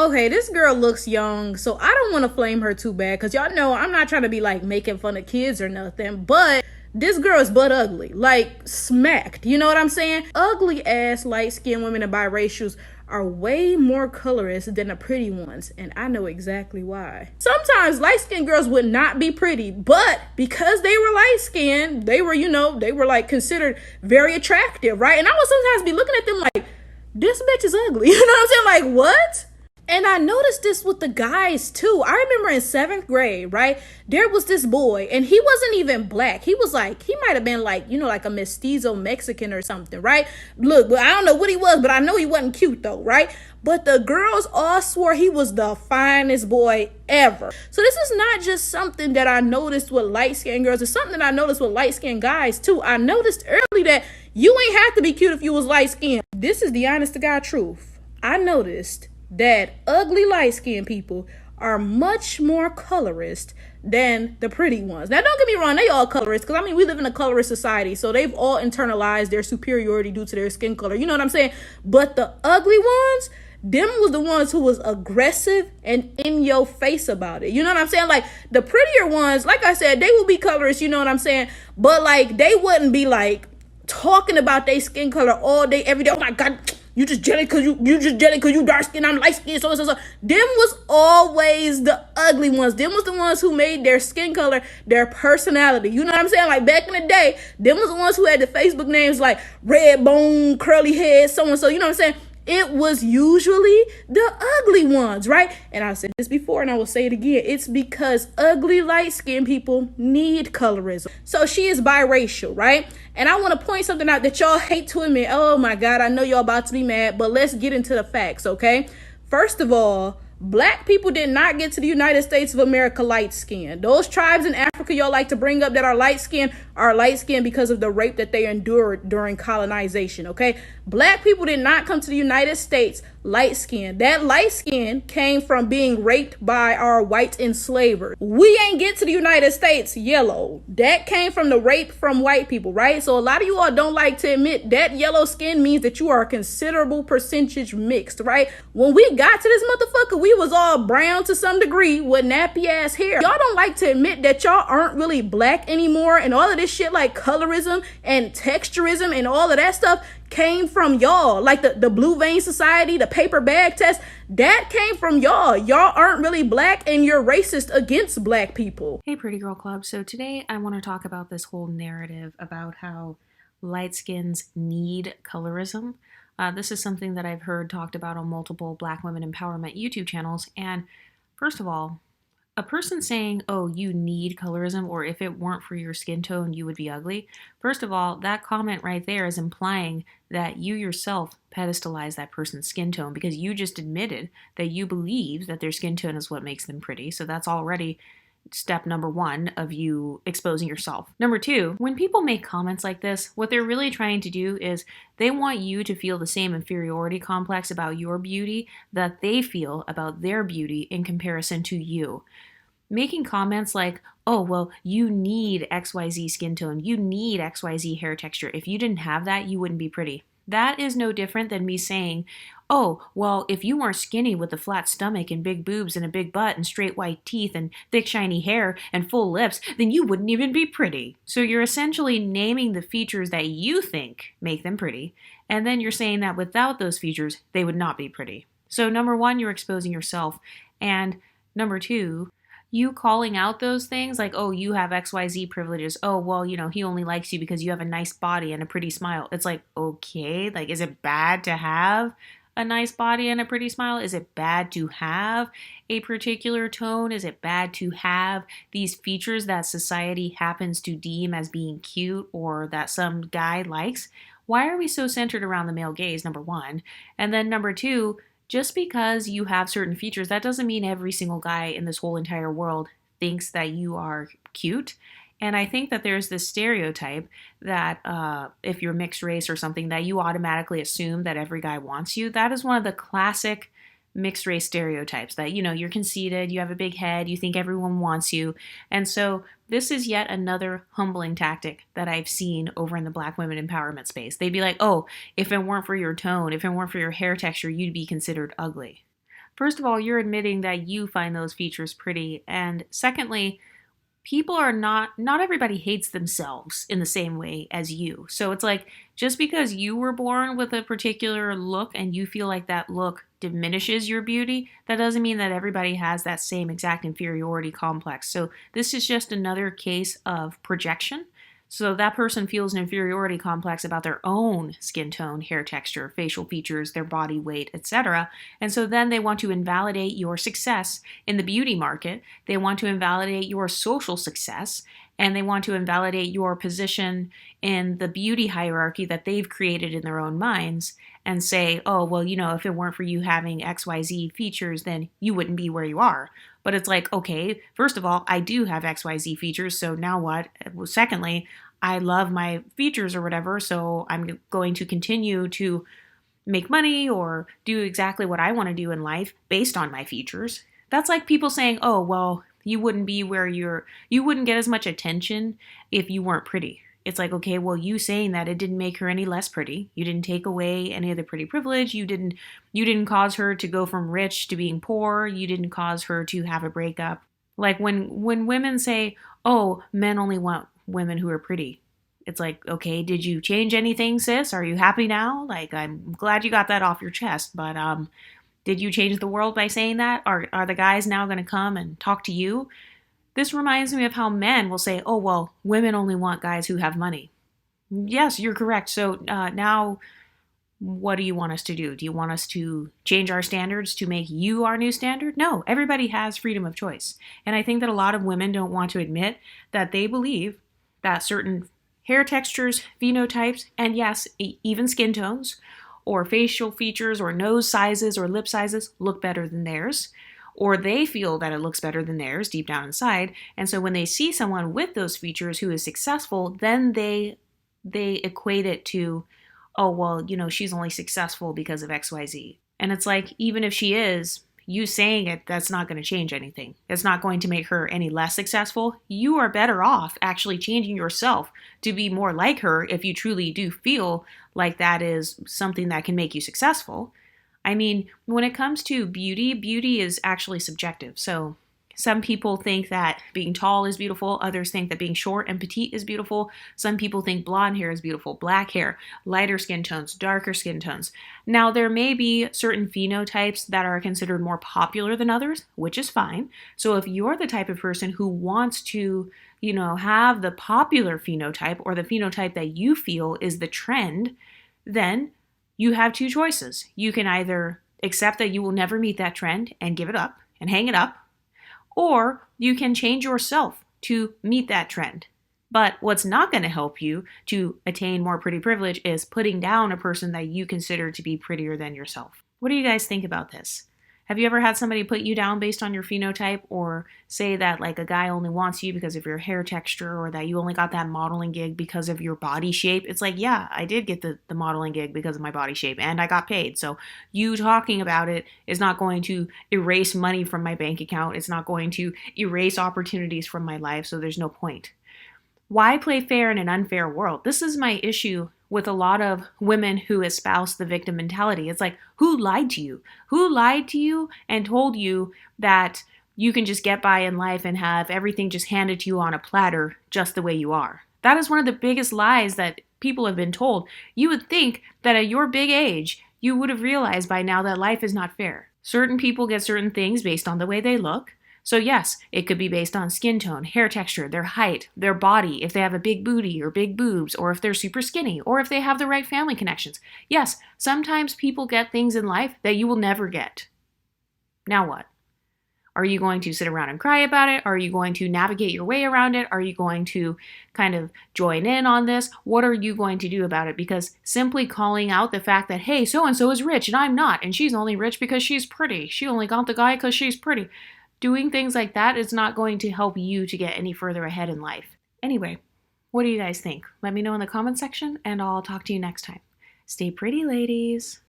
okay, this girl looks young, so I don't want to flame her too bad, because y'all know I'm not trying to be like making fun of kids or nothing, but this girl is butt ugly, like smacked, you know what I'm saying? Ugly ass light-skinned women and biracials are way more colorist than the pretty ones, and I know exactly why. Sometimes light-skinned girls would not be pretty, but because they were light-skinned, they were, they were like considered very attractive, right? And I would sometimes be looking at them like, this bitch is ugly. You know what I'm saying? Like, what? And I noticed this with the guys too. I remember in 7th grade, right? There was this boy, and he wasn't even black. He was like, he might have been like, like a mestizo Mexican or something, right? Look, but I don't know what he was, but I know he wasn't cute though, right? But the girls all swore he was the finest boy ever. So this is not just something that I noticed with light-skinned girls. It's something that I noticed with light-skinned guys too. I noticed early that you ain't have to be cute if you was light-skinned. This is the honest to God truth. I noticed that ugly light-skinned people are much more colorist than the pretty ones. Now, don't get me wrong, they all colorist, because we live in a colorist society, so they've all internalized their superiority due to their skin color. You know what I'm saying? But the ugly ones, them was the ones who was aggressive and in your face about it. You know what I'm saying? Like, the prettier ones, like I said, they will be colorist, you know what I'm saying? But, like, they wouldn't be, like, talking about their skin color all day, every day. Oh, my God. You just jelly because you dark skin, I'm light skin, so. Them was always the ugly ones. Them was the ones who made their skin color their personality. You know what I'm saying? Like back in the day, them was the ones who had the Facebook names like Red Bone, Curly Head, so and so. You know what I'm saying? It was usually the ugly ones, right? And I've said this before and I will say it again. It's because ugly light-skinned people need colorism. So she is biracial, right? And I want to point something out that y'all hate to admit. Oh my God, I know y'all about to be mad, but let's get into the facts, okay? First of all, Black people did not get to the United States of America light skinned. Those tribes in Africa y'all like to bring up that are light skinned because of the rape that they endured during colonization, okay? Black people did not come to the United States light skinned. That light skin came from being raped by our white enslavers. We ain't get to the United States yellow. That came from the rape from white people, right? So a lot of you all don't like to admit that yellow skin means that you are a considerable percentage mixed, right? When we got to this motherfucker, we was all brown to some degree with nappy ass hair. Y'all don't like to admit that y'all aren't really black anymore, and all of this shit like colorism and texturism and all of that stuff came from y'all. Like the Blue Vein Society, the paper bag test, that came from y'all. Y'all aren't really black and you're racist against black people. Hey Pretty Girl Club. So today I want to talk about this whole narrative about how light skins need colorism. This is something that I've heard talked about on multiple Black women empowerment YouTube channels. And first of all, a person saying, oh, you need colorism, or if it weren't for your skin tone, you would be ugly. First of all, that comment right there is implying that you yourself pedestalize that person's skin tone because you just admitted that you believe that their skin tone is what makes them pretty. So that's already step number one of you exposing yourself. Number two, when people make comments like this, what they're really trying to do is they want you to feel the same inferiority complex about your beauty that they feel about their beauty in comparison to you. Making comments like, oh, well, you need XYZ skin tone, you need XYZ hair texture. If you didn't have that, you wouldn't be pretty. That is no different than me saying, oh, well, if you weren't skinny with a flat stomach and big boobs and a big butt and straight white teeth and thick shiny hair and full lips, then you wouldn't even be pretty. So you're essentially naming the features that you think make them pretty, and then you're saying that without those features, they would not be pretty. So number one, you're exposing yourself, and number two, you calling out those things like, oh, you have XYZ privileges. Oh, well, he only likes you because you have a nice body and a pretty smile. It's like, okay, like, is it bad to have a nice body and a pretty smile? Is it bad to have a particular tone? Is it bad to have these features that society happens to deem as being cute or that some guy likes? Why are we so centered around the male gaze, number one? And then number two, just because you have certain features, that doesn't mean every single guy in this whole entire world thinks that you are cute. And I think that there's this stereotype that if you're mixed race or something, that you automatically assume that every guy wants you. That is one of the classic mixed race stereotypes that, you're conceited, you have a big head, you think everyone wants you. And so this is yet another humbling tactic that I've seen over in the Black women empowerment space. They'd be like, oh, if it weren't for your tone, if it weren't for your hair texture, you'd be considered ugly. First of all, you're admitting that you find those features pretty. And secondly, people are not everybody hates themselves in the same way as you. So it's like just because you were born with a particular look and you feel like that look diminishes your beauty, that doesn't mean that everybody has that same exact inferiority complex. So this is just another case of projection. So that person feels an inferiority complex about their own skin tone, hair texture, facial features, their body weight, etc. And so then they want to invalidate your success in the beauty market. They want to invalidate your social success, and they want to invalidate your position in the beauty hierarchy that they've created in their own minds and say, oh, well, if it weren't for you having XYZ features, then you wouldn't be where you are. But it's like, okay, first of all, I do have XYZ features, so now what? Well, secondly, I love my features or whatever, so I'm going to continue to make money or do exactly what I want to do in life based on my features. That's like people saying, oh, well, you wouldn't be where you wouldn't get as much attention if you weren't pretty. It's like, okay, well, you saying that it didn't make her any less pretty. You didn't take away any of the pretty privilege. You didn't cause her to go from rich to being poor. You didn't cause her to have a breakup. Like when women say, "Oh, men only want women who are pretty." It's like, okay, did you change anything, sis? Are you happy now? Like, I'm glad you got that off your chest, but did you change the world by saying that? Are the guys now going to come and talk to you? This reminds me of how men will say, oh, well, women only want guys who have money. Yes, you're correct. So now what do you want us to do? Do you want us to change our standards to make you our new standard? No, everybody has freedom of choice. And I think that a lot of women don't want to admit that they believe that certain hair textures, phenotypes, and yes, even skin tones, or facial features, or nose sizes, or lip sizes look better than theirs, or they feel that it looks better than theirs deep down inside. And so when they see someone with those features who is successful, then they equate it to, oh, well, she's only successful because of XYZ. And it's like, even if she is, you saying it, that's not going to change anything. It's not going to make her any less successful. You are better off actually changing yourself to be more like her if you truly do feel like that is something that can make you successful. I mean, when it comes to beauty, beauty is actually subjective. So some people think that being tall is beautiful. Others think that being short and petite is beautiful. Some people think blonde hair is beautiful, black hair, lighter skin tones, darker skin tones. Now, there may be certain phenotypes that are considered more popular than others, which is fine. So if you're the type of person who wants to, have the popular phenotype or the phenotype that you feel is the trend, then you have two choices. You can either accept that you will never meet that trend and give it up and hang it up, or you can change yourself to meet that trend. But what's not going to help you to attain more pretty privilege is putting down a person that you consider to be prettier than yourself. What do you guys think about this? Have you ever had somebody put you down based on your phenotype, or say that like a guy only wants you because of your hair texture, or that you only got that modeling gig because of your body shape? It's like, yeah, I did get the modeling gig because of my body shape and I got paid. So you talking about it is not going to erase money from my bank account. It's not going to erase opportunities from my life. So there's no point. Why play fair in an unfair world? This is my issue with a lot of women who espouse the victim mentality. It's like, who lied to you? Who lied to you and told you that you can just get by in life and have everything just handed to you on a platter just the way you are? That is one of the biggest lies that people have been told. You would think that at your big age, you would have realized by now that life is not fair. Certain people get certain things based on the way they look. So yes, it could be based on skin tone, hair texture, their height, their body, if they have a big booty or big boobs, or if they're super skinny, or if they have the right family connections. Yes, sometimes people get things in life that you will never get. Now what? Are you going to sit around and cry about it? Are you going to navigate your way around it? Are you going to kind of join in on this? What are you going to do about it? Because simply calling out the fact that, hey, so-and-so is rich and I'm not, and she's only rich because she's pretty. She only got the guy because she's pretty. Doing things like that is not going to help you to get any further ahead in life. Anyway, what do you guys think? Let me know in the comment section and I'll talk to you next time. Stay pretty, ladies.